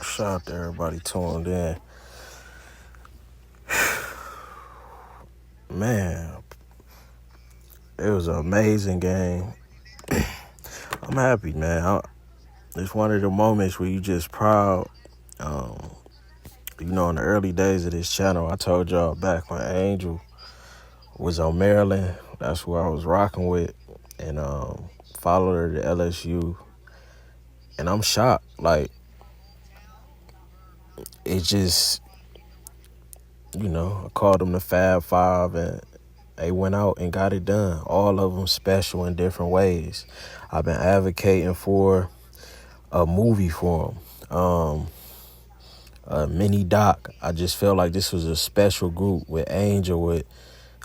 Shout out to everybody tuned in. Man, it was an amazing game. I'm happy, man. It's one of the moments where you just proud. Um, in the early days of this channel, I told y'all back when Angel was on Maryland, that's who I was rocking with, and followed her to LSU. And I'm shocked. Like, it just, I called them the Fab Five, and they went out and got it done. All of them special in different ways. I've been advocating for a movie for them, a mini doc. I just felt like this was a special group with Angel, with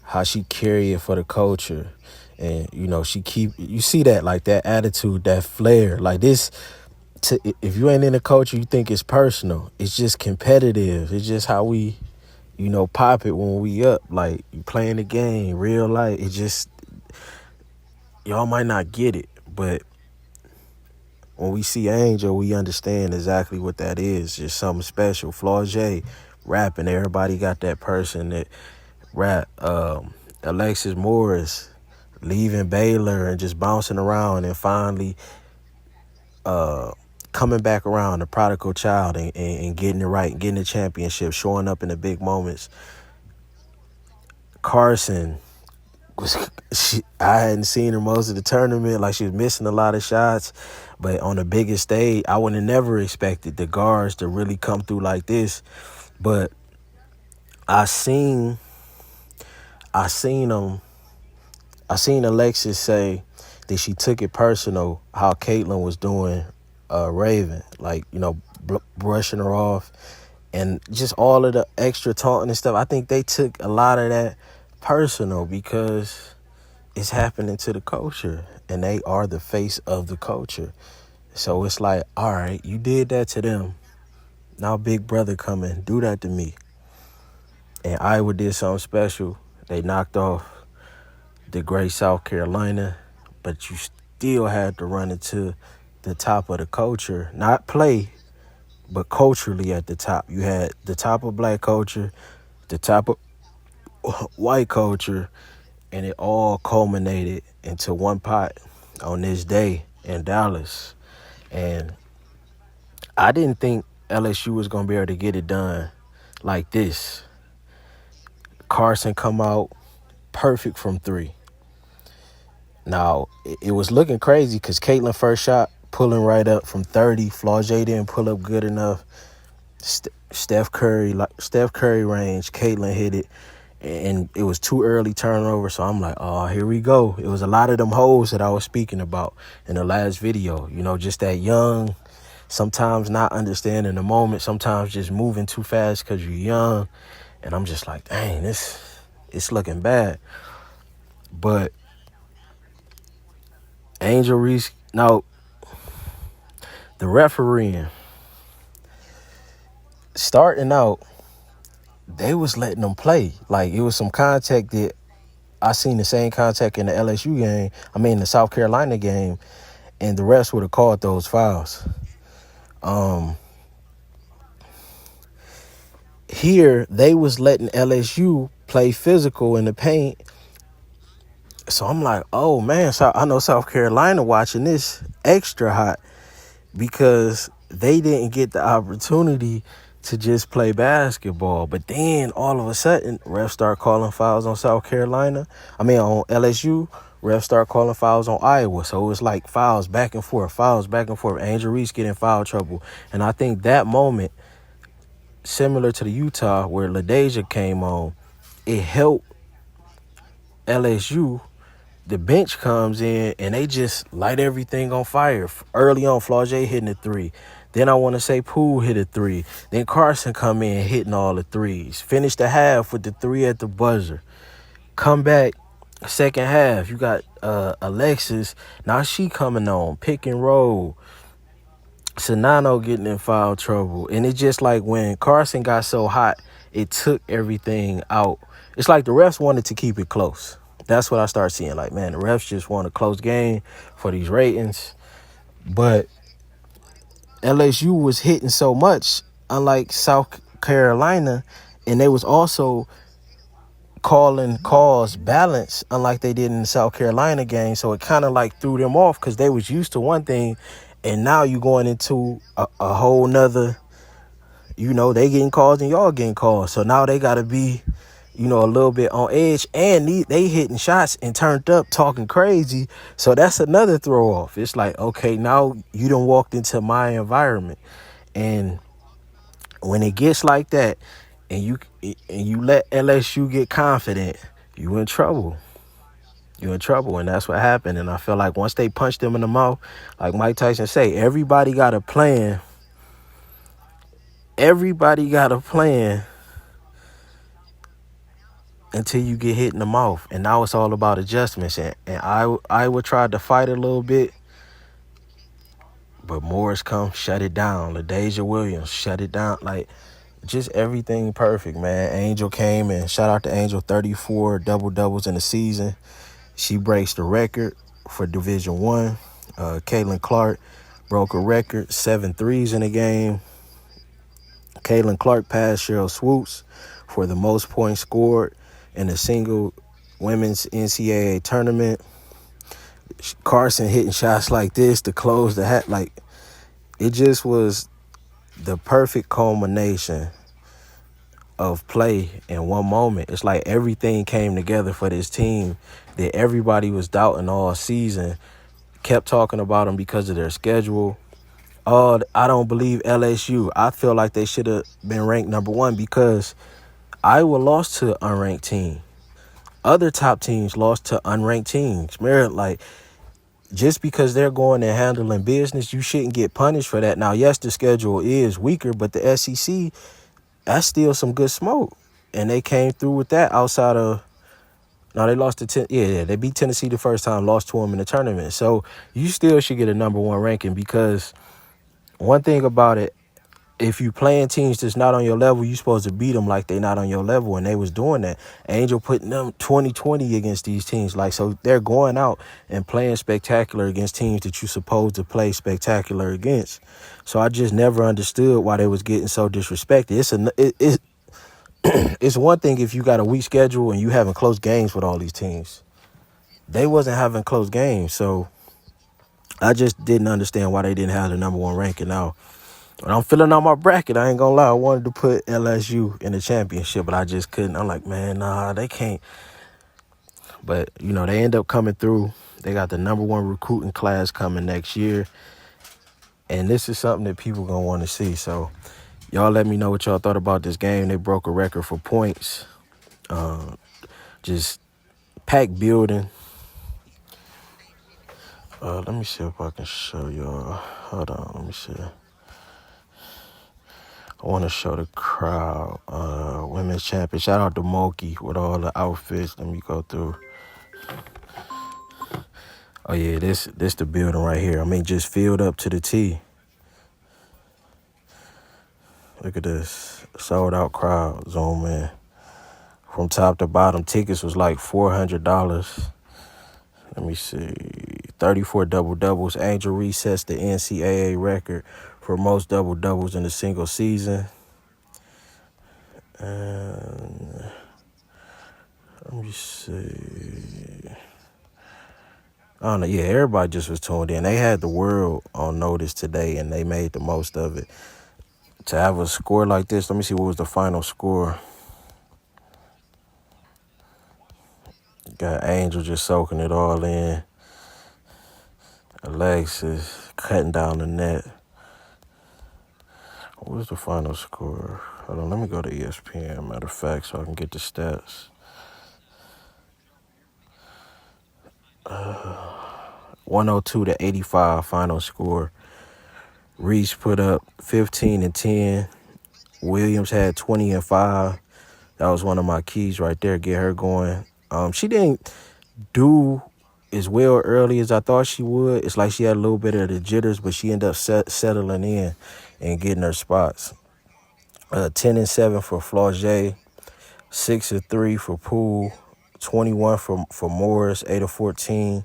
how she carry it for the culture. And, you see that, like, that attitude, that flair. Like, this, if you ain't in the culture, you think it's personal. It's just competitive. It's just how we, pop it when we up. Like, you playing the game, real life. It just, y'all might not get it, but when we see Angel, we understand exactly what that is. Just something special. Flau'jae rapping. Everybody got that person that rap. Alexis Morris leaving Baylor and just bouncing around and finally coming back around, the prodigal child, and getting it right, getting the championship, showing up in the big moments. Carson I hadn't seen her most of the tournament. Like, she was missing a lot of shots, but on the biggest stage, I would have never expected the guards to really come through like this. But I seen Alexis say that she took it personal how Caitlyn was doing Raven, like, brushing her off, and just all of the extra taunting and stuff. I think they took a lot of that personal because it's happening to the culture, and they are the face of the culture. So it's like, all right, you did that to them. Now big brother coming, do that to me. And Iowa did something special. They knocked off the great South Carolina, but you still had to run into the top of the culture. Not play, but culturally at the top. You had the top of black culture, the top of white culture, and it all culminated into one pot on this day in Dallas. And I didn't think LSU was going to be able to get it done like this. Carson come out perfect from three. Now, it was looking crazy because Caitlyn first shot pulling right up from 30. Flau'jae didn't pull up good enough. Steph Curry range. Caitlyn hit it, and it was too early turnover. So I'm like, oh, here we go. It was a lot of them hoes that I was speaking about in the last video. Just that young, sometimes not understanding the moment, sometimes just moving too fast because you're young. And I'm just like, dang, it's looking bad. But Angel Reese, now the refereeing, starting out, they was letting them play. Like, it was some contact that I seen the same contact in the LSU game. The South Carolina game, and the refs would have called those fouls. Here, they was letting LSU play physical in the paint. So I'm like, oh, man, so I know South Carolina watching this extra hot because they didn't get the opportunity to just play basketball. But then all of a sudden, refs start calling fouls on South Carolina. On LSU, refs start calling fouls on Iowa. So it was like fouls back and forth. Angel Reese getting foul trouble. And I think that moment, similar to the Utah where LaDeja came on, it helped LSU. The bench comes in and they just light everything on fire. Early on, Flau'jae hitting a three. Then I want to say Poole hit a three. Then Carson come in hitting all the threes. Finish the half with the three at the buzzer. Come back, second half. You got Alexis. Now she coming on. Pick and roll. Sanano getting in foul trouble. And it's just like when Carson got so hot, it took everything out. It's like the refs wanted to keep it close. That's what I start seeing. Like, man, the refs just want a close game for these ratings. But LSU was hitting so much, unlike South Carolina, and they was also calling calls balance, unlike they did in the South Carolina game. So it kind of like threw them off because they was used to one thing, and now you going into a whole nother. They getting calls and y'all getting calls. So now they got to be, a little bit on edge, and they hitting shots and turned up talking crazy. So that's another throw off. It's like, okay, now you done walked into my environment, and when it gets like that, and you let LSU get confident, you in trouble. You in trouble, and that's what happened. And I feel like once they punched them in the mouth, like Mike Tyson say, everybody got a plan. Everybody got a plan until you get hit in the mouth, and now it's all about adjustments. And I would try to fight a little bit, but Morris come shut it down. LaDasia Williams shut it down. Like, just everything perfect, man. Angel came, and shout out to Angel, 34 double-doubles in the season. She breaks the record for Division One. Caitlin Clark broke a record, 7 threes in a game. Caitlin Clark passed Cheryl Swoops for the most points scored in a single women's NCAA tournament. Carson hitting shots like this to close the hat. Like, it just was the perfect culmination of play in one moment. It's like everything came together for this team that everybody was doubting all season, kept talking about them because of their schedule. Oh, I don't believe LSU. I feel like they should have been ranked number one because Iowa lost to an unranked team. Other top teams lost to unranked teams. Like, just because they're going and handling business, you shouldn't get punished for that. Now, yes, the schedule is weaker, but the SEC, that's still some good smoke. And they came through with that outside of, no, they lost to, they beat Tennessee the first time, lost to them in the tournament. So you still should get a number one ranking because one thing about it, if you playing teams that's not on your level, you supposed to beat them like they not on your level, and they was doing that. Angel putting them 20-20 against these teams. Like, so they're going out and playing spectacular against teams that you supposed to play spectacular against. So I just never understood why they was getting so disrespected. It's one thing if you got a weak schedule and you having close games with all these teams. They wasn't having close games, so I just didn't understand why they didn't have the number one ranking. Now, when I'm filling out my bracket, I ain't gonna lie, I wanted to put LSU in the championship, but I just couldn't. I'm like, man, nah, they can't. But, they end up coming through. They got the number one recruiting class coming next year. And this is something that people gonna want to see. So y'all let me know what y'all thought about this game. They broke a record for points. Just packed building. Let me see if I can show y'all. Hold on, let me see. I want to show the crowd. Women's champion. Shout out to Moki with all the outfits. Let me go through. Oh yeah, this the building right here. I mean, just filled up to the T. Look at this. Sold out crowd. Zoom in. From top to bottom, tickets was like $400. Let me see. 34 double-doubles. Angel resets the NCAA record for most double-doubles in a single season. And let me see. I don't know. Yeah, everybody just was tuned in. They had the world on notice today, and they made the most of it. To have a score like this, let me see what was the final score. Got Angel just soaking it all in. Alexis cutting down the net. What was the final score? Hold on, let me go to ESPN, matter of fact, so I can get the stats. 102-85 final score. Reese put up 15 and 10. Williams had 20 and 5. That was one of my keys right there, get her going. She didn't do as well early as I thought she would. It's like she had a little bit of the jitters, but she ended up settling in and getting her spots. 10 and 7 for Flaugier, 6 and 3 for Poole, 21 for Morris, 8 of 14,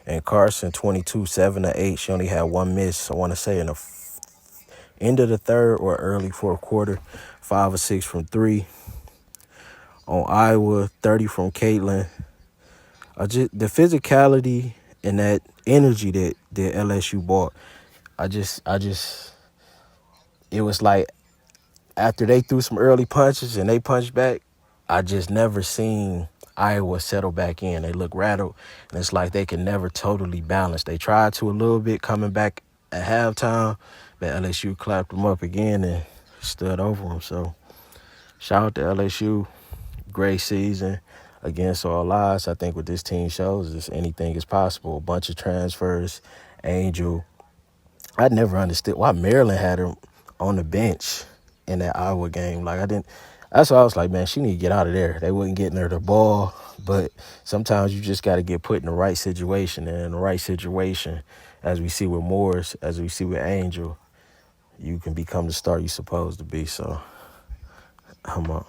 and Carson 22, 7 to 8. She only had one miss, I want to say, in the end of the third or early fourth quarter, 5 or 6 from three. On Iowa, 30 from Caitlin. Just the physicality and that energy that LSU brought. I just, it was like after they threw some early punches and they punched back, I just never seen Iowa settle back in. They look rattled, and it's like they can never totally balance. They tried to a little bit coming back at halftime, but LSU clapped them up again and stood over them. So shout out to LSU. Great season against all odds. I think what this team shows is anything is possible. A bunch of transfers. Angel. I never understood why Maryland had her on the bench in that Iowa game. Like I didn't. That's why I was like, man, she need to get out of there. They wasn't getting her the ball, but sometimes you just got to get put in the right situation. And in the right situation, as we see with Morris, as we see with Angel, you can become the star you're supposed to be. So I'm up.